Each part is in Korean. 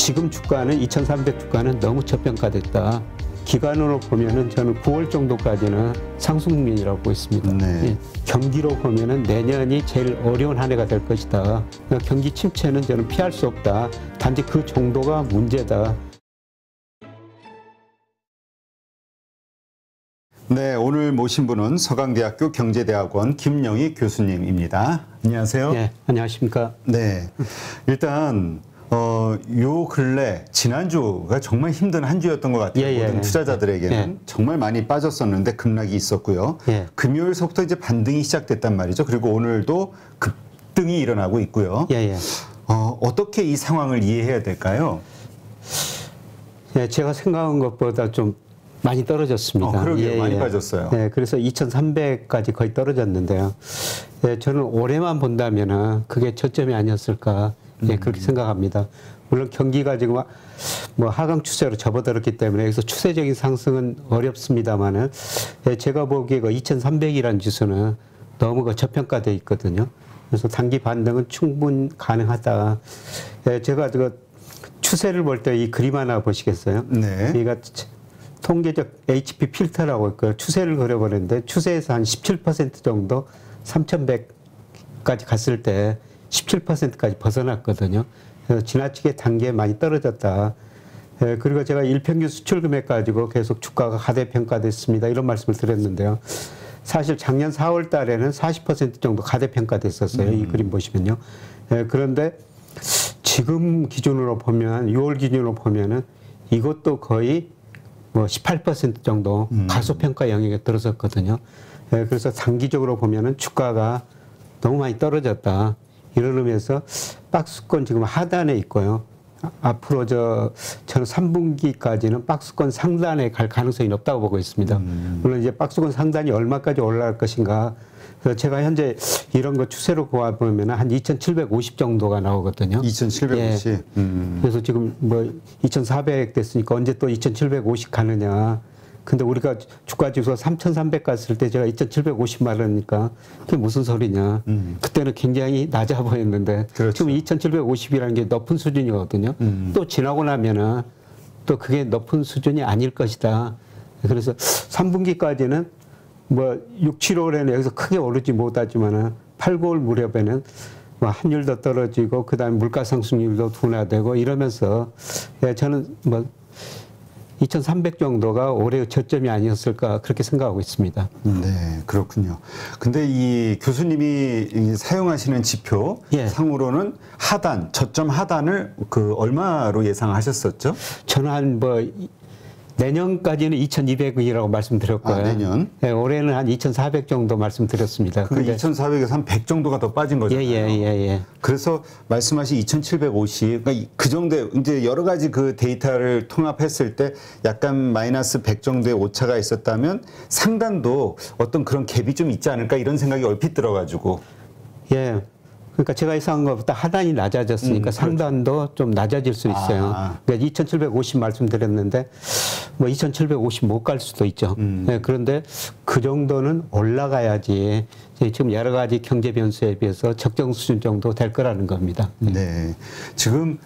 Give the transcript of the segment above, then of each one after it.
지금 주가는 2,300 주가는 너무 저평가됐다. 기간으로 보면은 저는 9월 정도까지는 상승률이라고 보고 있습니다. 네. 예, 경기로 보면은 내년이 제일 어려운 한 해가 될 것이다. 그러니까 경기 침체는 저는 피할 수 없다. 단지 그 정도가 문제다. 네, 오늘 모신 분은 서강대학교 경제대학원 김영희 교수님입니다. 안녕하세요. 네, 안녕하십니까. 네, 일단 요 근래 지난주가 정말 힘든 한 주였던 것 같아요. 모든 투자자들에게는 정말 많이 빠졌었는데 급락이 있었고요. 금요일서부터 이제 반등이 시작됐단 말이죠. 그리고 오늘도 급등이 일어나고 있고요. 어떻게 이 상황을 이해해야 될까요? 제가 생각한 것보다 좀 많이 떨어졌습니다. 그러게요. 많이 빠졌어요. 네, 그래서 2,300까지 거의 떨어졌는데요. 저는 올해만 본다면은 그게 저점이 아니었을까 그렇게 생각합니다. 물론 경기가 지금 뭐 하강 추세로 접어들었기 때문에 여기서 추세적인 상승은 어렵습니다만은 제가 보기에 그 2,300이라는 지수는 너무 저평가되어 있거든요. 그래서 단기 반등은 충분히 가능하다. 제가 그 추세를 볼 때 이 그림 하나 보시겠어요? 네. 그러니까 통계적 HP 필터라고 있고요. 추세를 그려보는데 추세에서 한 17% 정도 3,100까지 갔을 때 17%까지 벗어났거든요. 그래서 지나치게 단계에 많이 떨어졌다. 그리고 제가 일평균 수출 금액 가지고 계속 주가가 가대평가됐습니다. 이런 말씀을 드렸는데요. 사실 작년 4월 달에는 40% 정도 가대평가됐었어요. 이 그림 보시면요. 그런데 지금 기준으로 보면 6월 기준으로 보면은 이것도 거의 뭐 18% 정도 가소평가 영역에 들어섰거든요. 그래서 단기적으로 보면은 주가가 너무 많이 떨어졌다. 이러면서 박스권 지금 하단에 있고요. 앞으로 저는 3분기까지는 박스권 상단에 갈 가능성이 높다고 보고 있습니다. 물론 이제 박스권 상단이 얼마까지 올라갈 것인가. 그래서 제가 현재 이런 거 추세로 보면 한 2,750 정도가 나오거든요. 2,750. 그래서 지금 뭐 2,400 됐으니까 언제 또 2,750 가느냐. 근데 우리가 주가 지수 3,300 갔을 때 제가 2,750 말하니까 그게 무슨 소리냐. 그때는 굉장히 낮아 보였는데 지금 2,750이라는 게 높은 수준이거든요. 또 지나고 나면은 또 그게 높은 수준이 아닐 것이다. 그래서 3분기까지는 뭐 6, 7월에는 여기서 크게 오르지 못하지만은 8, 9월 무렵에는 뭐 환율도 떨어지고 그다음에 물가 상승률도 둔화되고 이러면서 저는 뭐 2,300 정도가 올해의 저점이 아니었을까 그렇게 생각하고 있습니다. 네, 그렇군요. 근데 이 교수님이 사용하시는 지표 상으로는 하단, 저점 하단을 그 얼마로 예상하셨었죠? 저는 한 뭐 내년까지는 2,200이라고 말씀드렸고요. 내년? 네, 올해는 한 2,400 정도 말씀드렸습니다. 그 2,400에서 한 100 정도가 더 빠진 거잖아요. 그래서 말씀하신 2,750, 그러니까 그 정도 이제 여러 가지 그 데이터를 통합했을 때 약간 마이너스 100 정도의 오차가 있었다면 상단도 어떤 그런 갭이 좀 있지 않을까 이런 생각이 얼핏 들어가지고. 그러니까 제가 예상한 것보다 하단이 낮아졌으니까 상단도 좀 낮아질 수 있어요. 그러니까 2,750 말씀드렸는데 뭐 2,750 못 갈 수도 있죠. 그런데 그 정도는 올라가야지 지금 여러 가지 경제 변수에 비해서 적정 수준 정도 될 거라는 겁니다. 네. 지금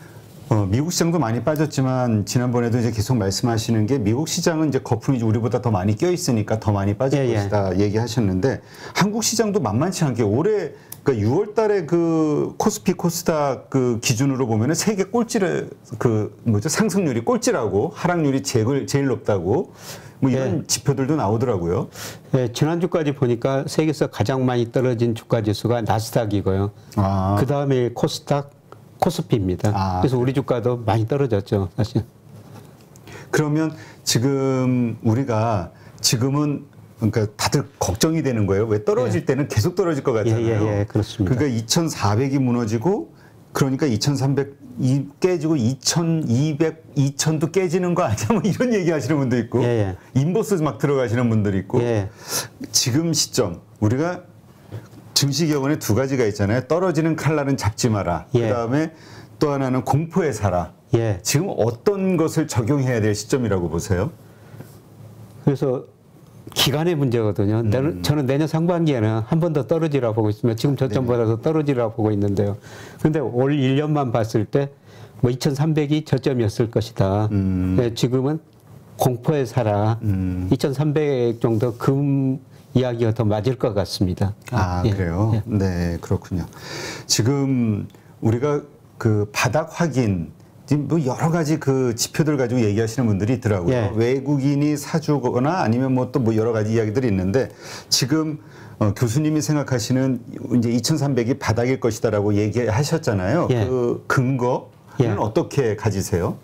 미국 시장도 많이 빠졌지만 지난번에도 이제 계속 말씀하시는 게 미국 시장은 이제 거품이 우리보다 더 많이 껴 있으니까 더 많이 빠질 것이다 얘기하셨는데 한국 시장도 만만치 않게 올해 그러니까 6월 달에 그 코스피 코스닥 그 기준으로 보면은 세계 꼴찌를 그 뭐죠? 상승률이 꼴찌라고 하락률이 제일 높다고 뭐 이런 지표들도 나오더라고요. 지난주까지 보니까 세계에서 가장 많이 떨어진 주가 지수가 나스닥이고요. 그 다음에 코스닥, 코스피입니다. 그래서 우리 주가도 많이 떨어졌죠, 사실. 그러면 지금 우리가 지금은 그러니까 다들 걱정이 되는 거예요. 왜 떨어질 때는 계속 떨어질 것 같잖아요. 그렇습니다. 그러니까 2,400이 무너지고 그러니까 2,300이 깨지고 2,200, 2,000도 깨지는 거 아니야? 뭐 이런 얘기 하시는 분도 있고 인버스 막 들어가시는 분들이 있고 지금 시점 우리가 증시경원에 두 가지가 있잖아요. 떨어지는 칼날은 잡지 마라. 그다음에 또 하나는 공포에 살아. 지금 어떤 것을 적용해야 될 시점이라고 보세요? 그래서 기간의 문제거든요. 저는 내년 상반기에는 한 번 더 떨어지라고 보고 있습니다. 지금 저점보다 더 떨어지라고 보고 있는데요. 그런데 올 1년만 봤을 때 뭐 2,300이 저점이었을 것이다. 예, 지금은 공포에 살아. 2,300 정도 금 이야기가 더 맞을 것 같습니다. 아, 예. 그래요? 예. 네, 그렇군요. 지금 우리가 그 바닥 확인, 지금 뭐 여러 가지 그 지표들 가지고 얘기하시는 분들이 있더라고요. 예. 외국인이 사주거나 아니면 뭐 또 뭐 여러 가지 이야기들이 있는데 지금 교수님이 생각하시는 이제 2,300이 바닥일 것이다라고 얘기하셨잖아요. 예. 그 근거는 예. 어떻게 가지세요?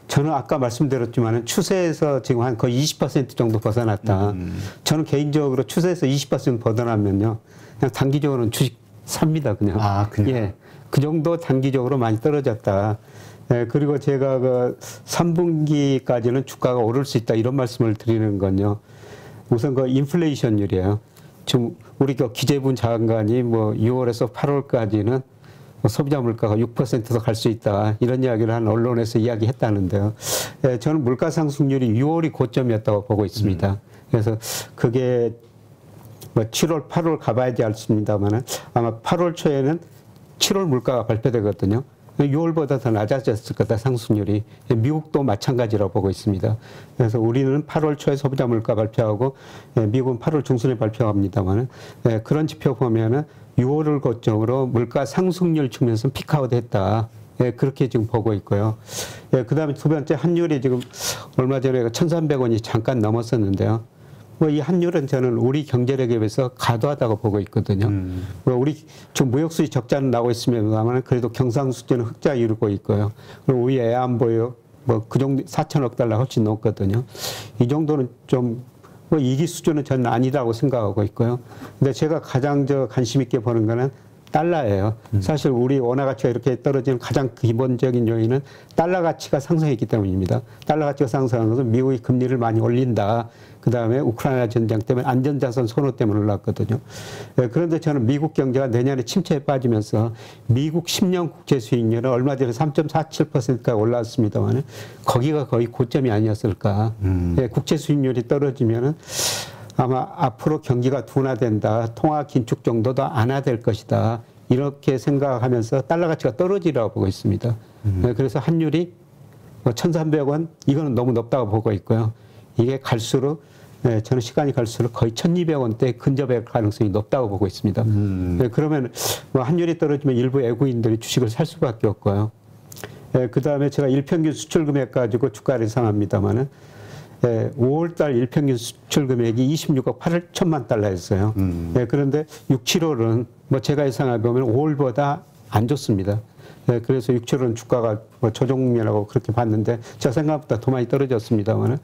저는 아까 말씀드렸지만 추세에서 지금 한 거의 20% 정도 벗어났다. 저는 개인적으로 추세에서 20% 벗어나면요, 그냥 단기적으로는 주식 삽니다, 그냥. 아, 그냥. 예, 그 정도 단기적으로 많이 떨어졌다. 예, 그리고 제가 그 3분기까지는 주가가 오를 수 있다 이런 말씀을 드리는 건요. 우선 그 인플레이션율이에요. 지금 우리 그 기재부 장관이 뭐 6월에서 8월까지는 소비자 물가가 6%도 갈 수 있다 이런 이야기를 한 언론에서 이야기했다는데요. 예, 저는 물가 상승률이 6월이 고점이었다고 보고 있습니다. 그래서 그게 뭐 7월, 8월 가봐야지 알습니다만은 아마 8월 초에는 7월 물가가 발표되거든요. 6월보다 더 낮아졌을 거다 상승률이. 미국도 마찬가지라고 보고 있습니다. 그래서 우리는 8월 초에 소비자 물가 발표하고 미국은 8월 중순에 발표합니다만은 그런 지표 보면은 6월을 고점으로 물가 상승률 측면에서 피크아웃 했다. 그렇게 지금 보고 있고요. 그 다음에 두 번째 환율이 지금 얼마 전에 1,300원이 잠깐 넘었었는데요. 뭐 이 환율은 저는 우리 경제력에 비해서 과도하다고 보고 있거든요. 뭐 우리 지금 무역수지 적자는 나고 있습니다만 그래도 경상수지는 흑자 이루고 있고요. 그리고 우리 애안보유 뭐 그 정도 4천억 달러 훨씬 넘거든요. 이 정도는 좀 뭐 이기 수준은 저는 아니라고 생각하고 있고요. 근데 제가 가장 관심 있게 보는 거는 달러예요. 사실 우리 원화 가치가 이렇게 떨어지는 가장 기본적인 요인은 달러 가치가 상승했기 때문입니다. 달러 가치가 상승하는 것은 미국이 금리를 많이 올린다. 그 다음에 우크라이나 전쟁 때문에 안전자산 선호 때문에 올랐거든요. 그런데 저는 미국 경제가 내년에 침체에 빠지면서 미국 10년 국채 수익률은 얼마 전에 3.47%까지 올라왔습니다만 거기가 거의 고점이 아니었을까. 국채 수익률이 떨어지면은 아마 앞으로 경기가 둔화된다. 통화 긴축 정도도 안화될 것이다. 이렇게 생각하면서 달러 가치가 떨어지라고 보고 있습니다. 그래서 환율이 1,300원 이거는 너무 높다고 보고 있고요. 이게 갈수록 저는 시간이 갈수록 거의 1,200원대 근접할 가능성이 높다고 보고 있습니다. 그러면 뭐 환율이 떨어지면 일부 외국인들이 주식을 살 수밖에 없고요. 그 다음에 제가 일평균 수출 금액 가지고 주가를 예상합니다만은 5월달 일평균 수출 금액이 26억 8천만 달러였어요. 그런데 6, 7월은 뭐 제가 예상해 보면 5월보다 안 좋습니다. 그래서 6, 7월은 주가가 뭐 조정면하고 그렇게 봤는데 제가 생각보다 더 많이 떨어졌습니다만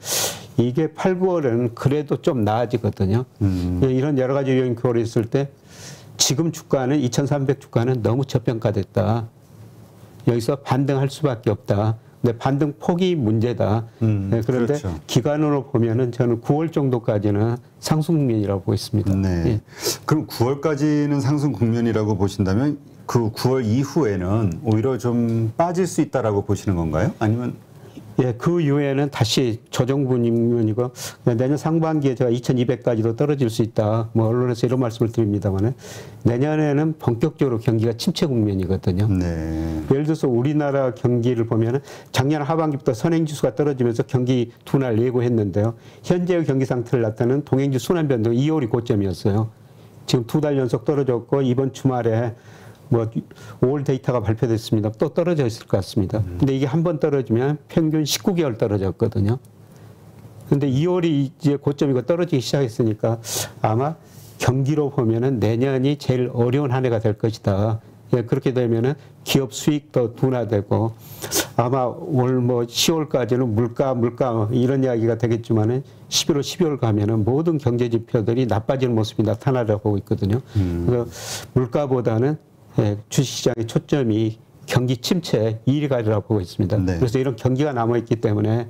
이게 8, 9월은 그래도 좀 나아지거든요. 이런 여러 가지 요인 고려했을 때 지금 주가는 2,300 주가는 너무 저평가됐다. 여기서 반등할 수밖에 없다. 근데 반등 폭이 문제다. 그런데 그렇죠. 기간으로 보면은 저는 9월 정도까지는 상승 국면이라고 보고 있습니다. 네. 예. 그럼 9월까지는 상승 국면이라고 보신다면 그 9월 이후에는 오히려 좀 빠질 수 있다라고 보시는 건가요? 아니면 예, 그 이후에는 다시 조정 국면이고 내년 상반기에 제가 2,200까지도 떨어질 수 있다. 뭐 언론에서 이런 말씀을 드립니다만은 내년에는 본격적으로 경기가 침체 국면이거든요. 네. 예를 들어서 우리나라 경기를 보면은 작년 하반기부터 선행지수가 떨어지면서 경기 둔화를 예고했는데요. 현재의 경기 상태를 나타내는 동행지 순환 변동 2월이 고점이었어요. 지금 2달 연속 떨어졌고 이번 주말에 뭐 5월 데이터가 발표됐습니다. 또 떨어져 있을 것 같습니다. 근데 이게 한 번 떨어지면 평균 19개월 떨어졌거든요. 근데 2월이 이제 고점이고 떨어지기 시작했으니까 아마 경기로 보면은 내년이 제일 어려운 한 해가 될 것이다. 예, 그렇게 되면은 기업 수익도 둔화되고 아마 올 뭐 10월까지는 물가 이런 이야기가 되겠지만은 11월, 12월 가면은 모든 경제 지표들이 나빠지는 모습이 나타나려고 보고 있거든요. 그래서 물가보다는 주식시장의 초점이 경기 침체 이리 가리라고 보고 있습니다. 네. 그래서 이런 경기가 남아있기 때문에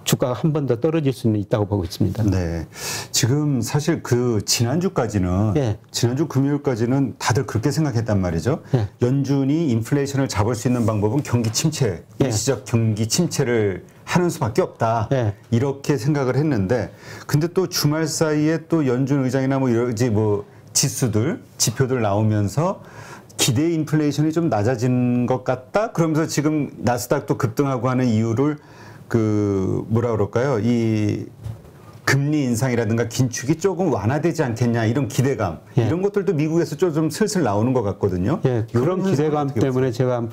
주가가 한 번 더 떨어질 수는 있다고 보고 있습니다. 네. 지금 사실 그 지난주까지는 예. 지난주 금요일까지는 다들 그렇게 생각했단 말이죠. 예. 연준이 인플레이션을 잡을 수 있는 방법은 경기 침체, 예. 일시적 경기 침체를 하는 수밖에 없다. 예. 이렇게 생각을 했는데 근데 또 주말 사이에 또 연준 의장이나 뭐 여러 가지 뭐 지수들, 지표들 나오면서 기대 인플레이션이 좀 낮아진 것 같다. 그러면서 지금 나스닥도 급등하고 하는 이유를 그 뭐라 그럴까요? 이 금리 인상이라든가 긴축이 조금 완화되지 않겠냐 이런 기대감 예. 이런 것들도 미국에서 좀 슬슬 나오는 것 같거든요. 예, 그런 기대감 때문에 제가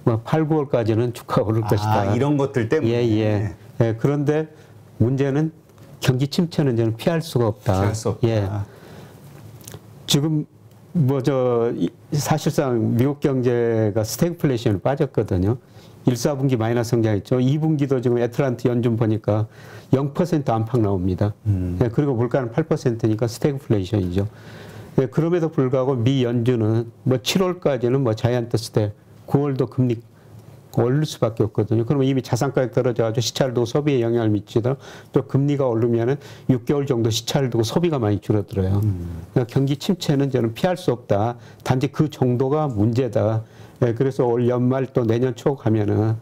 뭐 8, 9월까지는 주가가 오를 것이다. 이런 것들 때문에. 예. 그런데 문제는 경기 침체는 저는 피할 수가 없다. 피할 수 없다. 예. 지금 사실상 미국 경제가 스태그플레이션에 빠졌거든요. 1, 4분기 마이너스 성장했죠. 2분기도 지금 애틀란트 연준 보니까 0% 안팎 나옵니다. 예, 그리고 물가는 8%니까 스태그플레이션이죠. 예, 그럼에도 불구하고 미 연준은 뭐 7월까지는 뭐 자이언트 스텝, 9월도 금리 오를 수밖에 없거든요. 그러면 이미 자산 가격 떨어져가지고 시차를 두고 소비에 영향을 미치다. 또 금리가 오르면은 6개월 정도 시차를 두고 소비가 많이 줄어들어요. 그러니까 경기 침체는 저는 피할 수 없다. 단지 그 정도가 문제다. 예, 그래서 올 연말 또 내년 초 가면은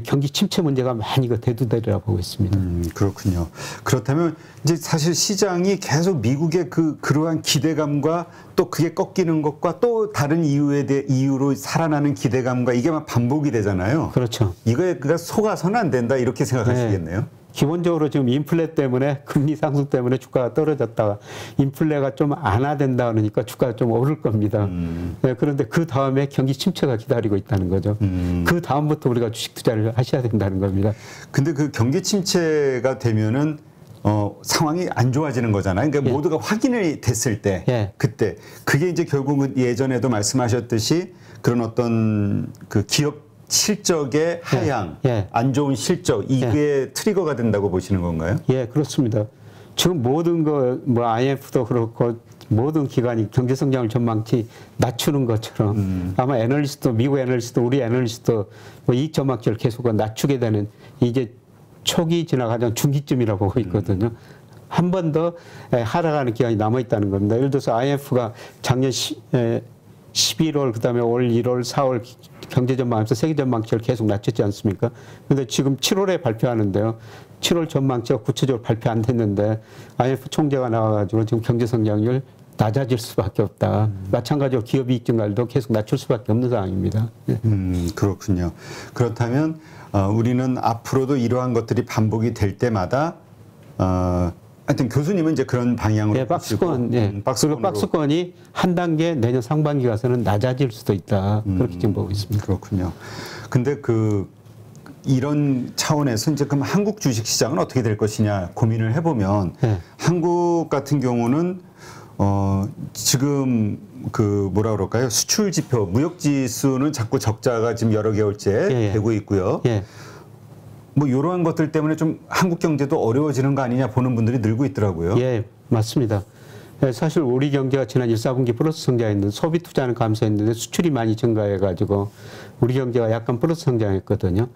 경기 침체 문제가 많이 대두되리라 보고 있습니다. 그렇군요. 그렇다면 이제 사실 시장이 계속 미국의 그러한 기대감과 또 그게 꺾이는 것과 또 다른 이유로 살아나는 기대감과 이게 막 반복이 되잖아요. 그렇죠. 이거에 그가 속아서는 안 된다 이렇게 생각하시겠네요. 네. 기본적으로 지금 인플레 때문에 금리 상승 때문에 주가가 떨어졌다가 인플레가 좀 완화된다 그러니까 주가가 좀 오를 겁니다. 네, 그런데 그 다음에 경기 침체가 기다리고 있다는 거죠. 그 다음부터 우리가 주식 투자를 하셔야 된다는 겁니다. 근데 그 경기 침체가 되면은 상황이 안 좋아지는 거잖아요. 그러니까 모두가 확인이 됐을 때 그때 그게 이제 결국은 예전에도 말씀하셨듯이 그런 어떤 그 기업 실적의 하향, 안 좋은 실적 이게 트리거가 된다고 보시는 건가요? 예, 그렇습니다. 지금 모든 뭐 IMF도 그렇고 모든 기관이 경제 성장을 전망치 낮추는 것처럼 아마 미국 애널리스트, 우리 애널리스트 뭐 이익 전망치를 계속 낮추게 되는 이제 초기 지나가던 중기쯤이라고 보고 있거든요. 한 번 더 하락하는 기간이 남아 있다는 겁니다. 예를 들어서 IMF가 작년 11월 그다음에 올 1월, 4월 경제 전망하면서 세계 전망치를 계속 낮췄지 않습니까? 그런데 지금 7월에 발표하는데요. 7월 전망치가 구체적으로 발표 안 됐는데 IMF 총재가 나와가지고 지금 경제 성장률 낮아질 수밖에 없다. 마찬가지로 기업 이익 증가율도 계속 낮출 수밖에 없는 상황입니다. 그렇군요. 그렇다면 우리는 앞으로도 이러한 것들이 반복이 될 때마다 하여튼 교수님은 이제 그런 방향으로 예, 박스권이 한 단계 내년 상반기 가서는 낮아질 수도 있다. 그렇게 지금 보고 있습니다. 그렇군요. 근데 이런 차원에서 이제 그럼 한국 주식 시장은 어떻게 될 것이냐 고민을 해보면 한국 같은 경우는 지금 뭐라 그럴까요? 수출 지표, 무역 지수는 자꾸 적자가 지금 여러 개월째 되고 있고요. 뭐 이러한 것들 때문에 좀 한국 경제도 어려워지는 거 아니냐 보는 분들이 늘고 있더라고요. 예, 맞습니다. 사실 우리 경제가 지난 1, 4분기 플러스 성장했는데 소비 투자는 감소했는데 수출이 많이 증가해가지고 우리 경제가 약간 플러스 성장했거든요.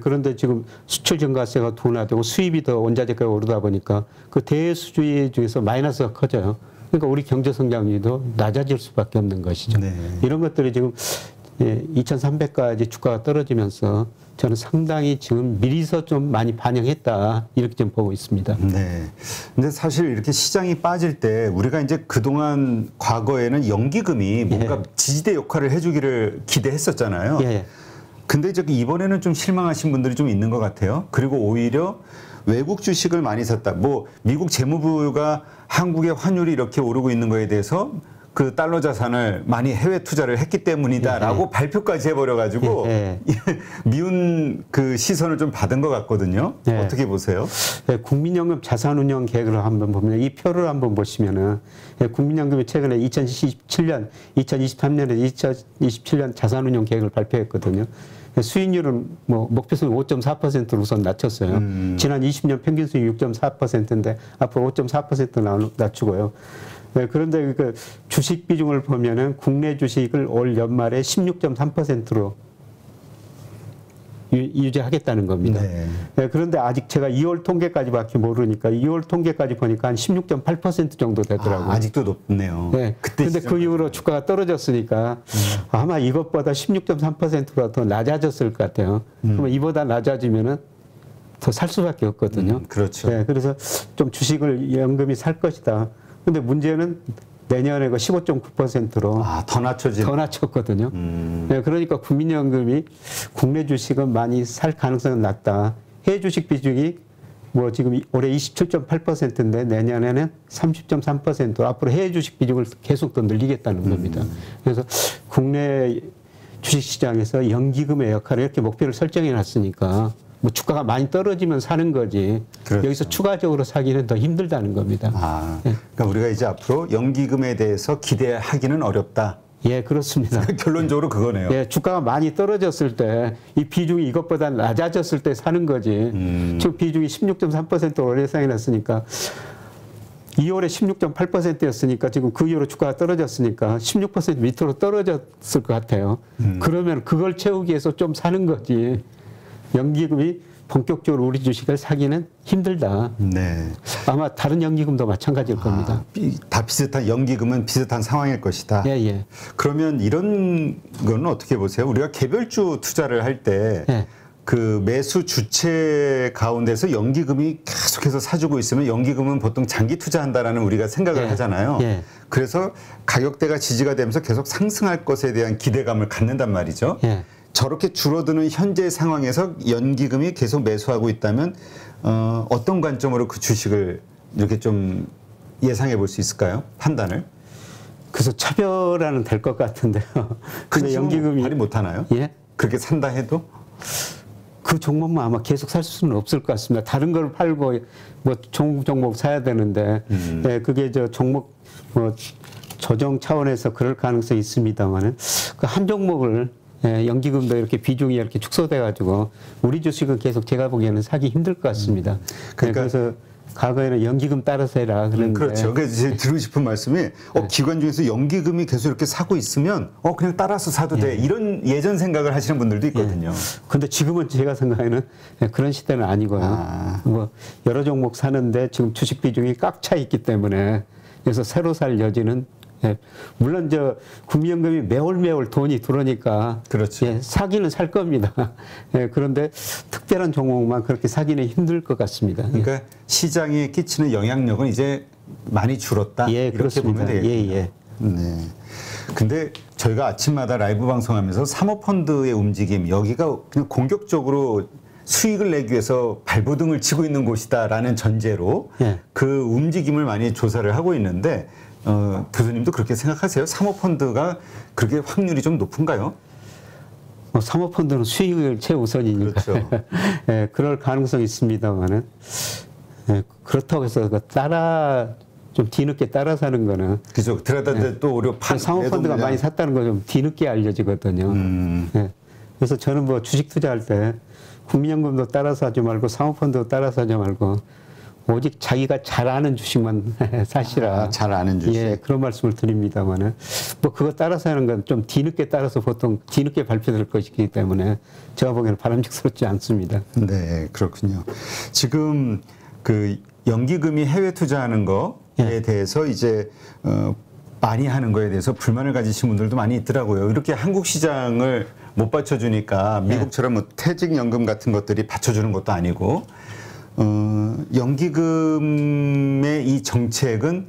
그런데 지금 수출 증가세가 둔화되고 수입이 더 원자재가가 오르다 보니까 그 대수주의 중에서 마이너스가 커져요. 그러니까 우리 경제 성장률도 낮아질 수밖에 없는 것이죠. 이런 것들이 지금 2,300까지 주가가 떨어지면서 저는 상당히 지금 미리서 좀 많이 반영했다 이렇게 좀 보고 있습니다. 네. 근데 사실 이렇게 시장이 빠질 때 우리가 이제 그동안 과거에는 연기금이 뭔가 지지대 역할을 해주기를 기대했었잖아요. 근데 이제 이번에는 좀 실망하신 분들이 좀 있는 것 같아요. 그리고 오히려 외국 주식을 많이 샀다. 뭐 미국 재무부가 한국의 환율이 이렇게 오르고 있는 거에 대해서 그 달러 자산을 많이 해외 투자를 했기 때문이다라고 발표까지 해버려가지고 미운 그 시선을 좀 받은 것 같거든요. 어떻게 보세요? 국민연금 자산운용 계획을 한번 보면 이 표를 한번 보시면은 국민연금이 최근에 2023년에 2027년 자산운용 계획을 발표했거든요. 수익률은 뭐 목표수는 5.4%로 우선 낮췄어요. 지난 20년 평균 수익 6.4%인데 앞으로 5.4% 낮추고요. 그런데 그 주식 비중을 보면은 국내 주식을 올 연말에 16.3%로 유지하겠다는 겁니다. 그런데 아직 제가 2월 통계까지밖에 모르니까 2월 통계까지 보니까 한 16.8% 정도 되더라고요. 아직도 높네요. 그런데 그 이후로 주가가 떨어졌으니까 아마 이것보다 16.3%가 더 낮아졌을 것 같아요. 그러면 이보다 낮아지면은 더 살 수밖에 없거든요. 그렇죠. 그래서 좀 주식을 연금이 살 것이다. 근데 문제는 내년에 그 15.9%로 더 낮춰진. 더 낮췄거든요. 네, 그러니까 국민연금이 국내 주식은 많이 살 가능성은 낮다. 해외 주식 비중이 뭐 지금 올해 27.8%인데 내년에는 30.3%, 앞으로 해외 주식 비중을 계속 더 늘리겠다는 겁니다. 그래서 국내 주식시장에서 연기금의 역할을 이렇게 목표를 설정해 놨으니까 뭐 주가가 많이 떨어지면 사는 거지. 그렇죠. 여기서 추가적으로 사기는 더 힘들다는 겁니다. 그러니까 우리가 이제 앞으로 연기금에 대해서 기대하기는 어렵다. 예, 그렇습니다. 결론적으로 그거네요. 예, 주가가 많이 떨어졌을 때 이 비중이 이것보다 낮아졌을 때 사는 거지. 지금 비중이 16.3% 월 예상이 났으니까 2월에 16.8%였으니까 지금 그 이후로 주가가 떨어졌으니까 16% 밑으로 떨어졌을 것 같아요. 그러면 그걸 채우기 위해서 좀 사는 거지. 연기금이 본격적으로 우리 주식을 사기는 힘들다. 네. 아마 다른 연기금도 마찬가지일 겁니다. 다 비슷한, 연기금은 비슷한 상황일 것이다. 예, 예. 그러면 이런 거는 어떻게 보세요? 우리가 개별주 투자를 할 때 예. 그 매수 주체 가운데서 연기금이 계속해서 사주고 있으면 연기금은 보통 장기 투자한다라는 우리가 생각을 예. 하잖아요. 예. 그래서 가격대가 지지가 되면서 계속 상승할 것에 대한 기대감을 갖는단 말이죠. 예. 저렇게 줄어드는 현재 상황에서 연기금이 계속 매수하고 있다면 어떤 관점으로 그 주식을 이렇게 좀 예상해 볼 수 있을까요? 판단을? 그래서 차별화는 될 것 같은데요. 근데 연기금이 발휘 못 하나요? 예? 그렇게 산다 해도? 그 종목만 아마 계속 살 수는 없을 것 같습니다. 다른 걸 팔고 뭐 종목 사야 되는데 예, 그게 저 종목 뭐 조정 차원에서 그럴 가능성이 있습니다만은 그 한 종목을 예, 연기금도 이렇게 비중이 이렇게 축소돼 가지고 우리 주식은 계속 제가 보기에는 사기 힘들 것 같습니다. 그러니까 그래서 과거에는 연기금 따라서 해라 그랬는데 그렇죠. 그래서 제가 드리고 싶은 말씀이 기관 중에서 연기금이 계속 이렇게 사고 있으면 그냥 따라서 사도 돼. 이런 예전 생각을 하시는 분들도 있거든요. 근데 지금은 제가 생각에는 그런 시대는 아니고요. 뭐 여러 종목 사는데 지금 주식 비중이 꽉 차 있기 때문에 그래서 새로 살 여지는 물론 저 국민연금이 매월 돈이 들어오니까 그렇죠. 사기는 살 겁니다. 그런데 특별한 종목만 그렇게 사기는 힘들 것 같습니다. 그러니까 시장에 끼치는 영향력은 이제 많이 줄었다. 예, 이렇게 그렇습니다. 보면 되겠군요. 예. 네. 근데 저희가 아침마다 라이브 방송하면서 사모펀드의 움직임, 여기가 그냥 공격적으로 수익을 내기 위해서 발버둥을 치고 있는 곳이다라는 전제로 그 움직임을 많이 조사를 하고 있는데 교수님도 그렇게 생각하세요? 사모펀드가 그렇게 확률이 좀 높은가요? 사모펀드는 수익을 최우선이니까 그렇죠. 예, 그럴 가능성이 있습니다만은 그렇다고 해서 좀 뒤늦게 따라 사는 거는 그죠. 들어갔는데 또 오히려 사모펀드가 많이 샀다는 거 좀 뒤늦게 알려지거든요. 예. 그래서 저는 뭐 주식 투자할 때 국민연금도 따라서 하지 말고 사모펀드도 따라서 하지 말고 오직 자기가 잘 아는 주식만 사시라. 잘 아는 주식. 예, 그런 말씀을 드립니다만은 뭐 그거 따라서 하는 건 좀 뒤늦게 따라서 보통 뒤늦게 발표될 것이기 때문에 제가 보기에는 바람직스럽지 않습니다. 네, 그렇군요. 지금 그 연기금이 해외 투자하는 거에 대해서 이제 많이 하는 거에 대해서 불만을 가지신 분들도 많이 있더라고요. 이렇게 한국 시장을 못 받쳐주니까 미국처럼 뭐 퇴직연금 같은 것들이 받쳐주는 것도 아니고 연기금의 이 정책은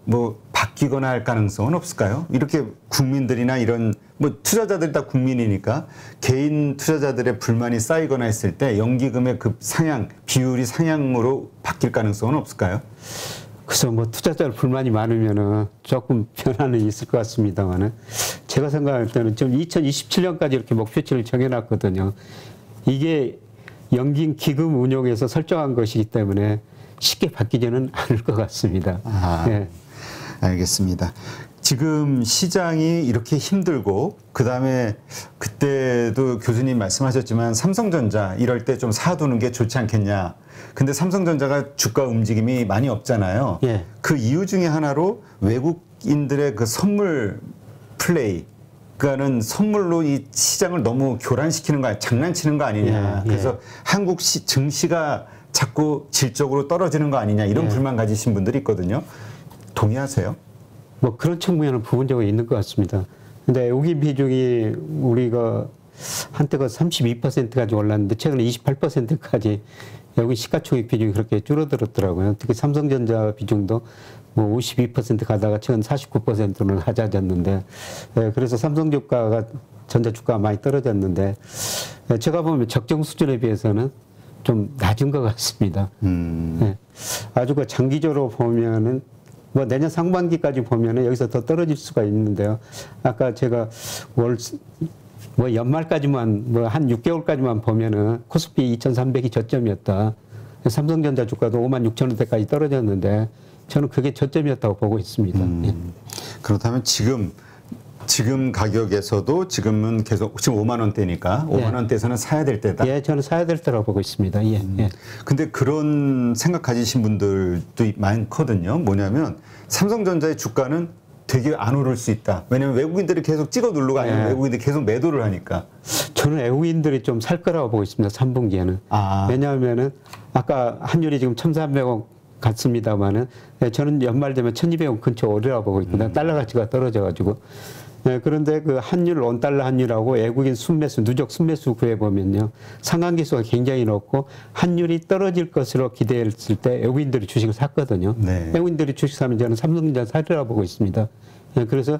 뭐 바뀌거나 할 가능성은 없을까요? 이렇게 국민들이나 이런 뭐 투자자들이 다 국민이니까 개인 투자자들의 불만이 쌓이거나 했을 때 연기금의 그 비율이 상향으로 바뀔 가능성은 없을까요? 그래서 뭐 투자자들 불만이 많으면은 조금 변화는 있을 것 같습니다만은 제가 생각할 때는 지금 2027년까지 이렇게 목표치를 정해놨거든요. 이게 연기금 운용에서 설정한 것이기 때문에 쉽게 바뀌지는 않을 것 같습니다. 네. 알겠습니다. 지금 시장이 이렇게 힘들고 그다음에 그때도 교수님 말씀하셨지만 삼성전자 이럴 때 좀 사두는 게 좋지 않겠냐. 근데 삼성전자가 주가 움직임이 많이 없잖아요. 예. 그 이유 중에 하나로 외국인들의 그 선물 플레이 그러니까는 선물로 이 시장을 너무 교란시키는 거 아니냐, 장난치는 거 아니냐. 그래서 한국 증시가 자꾸 질적으로 떨어지는 거 아니냐 이런 불만 가지신 분들이 있거든요. 동의하세요? 뭐 그런 측면은 부분적으로 있는 것 같습니다. 근데 외국인 비중이 우리가 한때가 32%까지 올랐는데 최근에 28%까지 외국인 시가총액 비중이 그렇게 줄어들었더라고요. 특히 삼성전자 비중도 뭐 52% 가다가 최근 49%는 낮아졌는데, 그래서 삼성 주가가 전자 주가가 많이 떨어졌는데, 제가 보면 적정 수준에 비해서는 좀 낮은 것 같습니다. 아주 그 장기적으로 보면은 뭐 내년 상반기까지 보면은 여기서 더 떨어질 수가 있는데요. 아까 제가 뭐 연말까지만 뭐 한 6개월까지만 보면은 코스피 2,300이 저점이었다. 삼성전자 주가도 56,000원대까지 떨어졌는데 저는 그게 저점이었다고 보고 있습니다. 그렇다면 지금 가격에서도 지금은 계속 지금 5만 원대니까 5만 원대에서는 사야 될 때다. 예, 저는 사야 될 때라고 보고 있습니다. 예. 근데 그런 생각 가지신 분들도 많거든요. 뭐냐면 삼성전자의 주가는 되게 안 오를 수 있다. 왜냐하면 외국인들이 계속 찍어 누르고 아니면 외국인들이 계속 매도를 하니까. 저는 외국인들이 좀 살 거라고 보고 있습니다. 3분기에는. 왜냐하면은 아까 환율이 지금 1,300원 같습니다만은 저는 연말 되면 1,200원 근처 오르라고 보고 있거든요. 달러 가치가 떨어져가지고. 그런데 그 환율, 원달러 환율하고 외국인 순매수, 누적 순매수 구해보면요. 상한기수가 굉장히 높고 환율이 떨어질 것으로 기대했을 때 외국인들이 주식을 샀거든요. 외국인들이 주식 사면 저는 삼성전자 사리라고 보고 있습니다. 그래서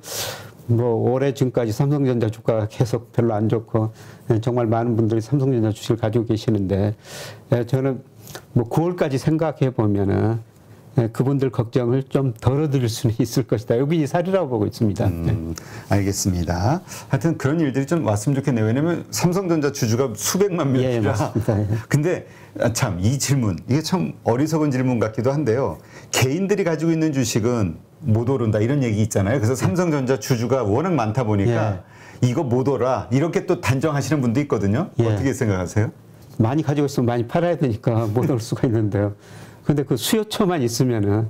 뭐 올해 지금까지 삼성전자 주가가 계속 별로 안 좋고 정말 많은 분들이 삼성전자 주식을 가지고 계시는데 저는 뭐 9월까지 생각해 보면은 그분들 걱정을 좀 덜어드릴 수는 있을 것이다. 여기 사리라고 보고 있습니다. 알겠습니다. 하여튼 그런 일들이 좀 왔으면 좋겠네요. 왜냐하면 삼성전자 주주가 수백만 명이라. 근데 참 이 질문, 이게 참 어리석은 질문 같기도 한데요. 개인들이 가지고 있는 주식은 못 오른다 이런 얘기 있잖아요. 그래서 삼성전자 주주가 워낙 많다 보니까 이거 못 오라 이렇게 또 단정하시는 분도 있거든요. 어떻게 생각하세요? 많이 가지고 있으면 많이 팔아야 되니까 못 올 수가 있는데요. 근데 그 수요처만 있으면은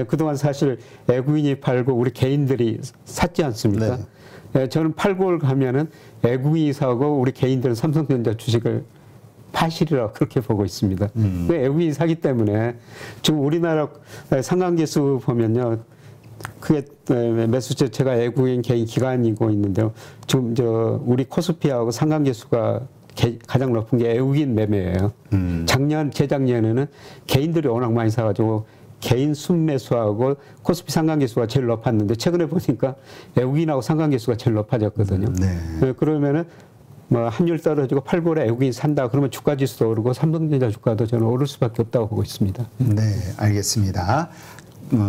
그동안 사실 외국인이 팔고 우리 개인들이 샀지 않습니까? 저는 팔고 가면은 외국인이 사고 우리 개인들은 삼성전자 주식을 파시리라 그렇게 보고 있습니다. 외국인이 사기 때문에 지금 우리나라 상한기수 보면요. 그게 매수처 제가 외국인 개인 기관이고 있는데요. 지금 우리 코스피하고 상한기수가 가장 높은 게 외국인 매매예요. 재작년에는 개인들이 워낙 많이 사가지고 개인 순매수하고 코스피 상한기수가 제일 높았는데 최근에 보니까 외국인하고 상한기수가 제일 높아졌거든요. 그러면은 뭐 환율 떨어지고 8월에 외국인 산다 그러면 주가지수도 오르고 삼성전자 주가도 저는 오를 수밖에 없다고 보고 있습니다. 네, 알겠습니다.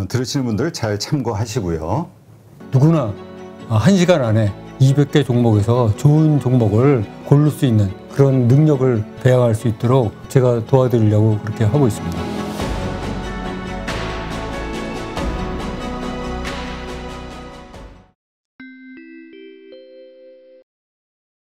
들으시는 분들 잘 참고하시고요. 누구나 1시간 안에 200개 종목에서 좋은 종목을 고를 수 있는 그런 능력을 배양할 수 있도록 제가 도와드리려고 그렇게 하고 있습니다.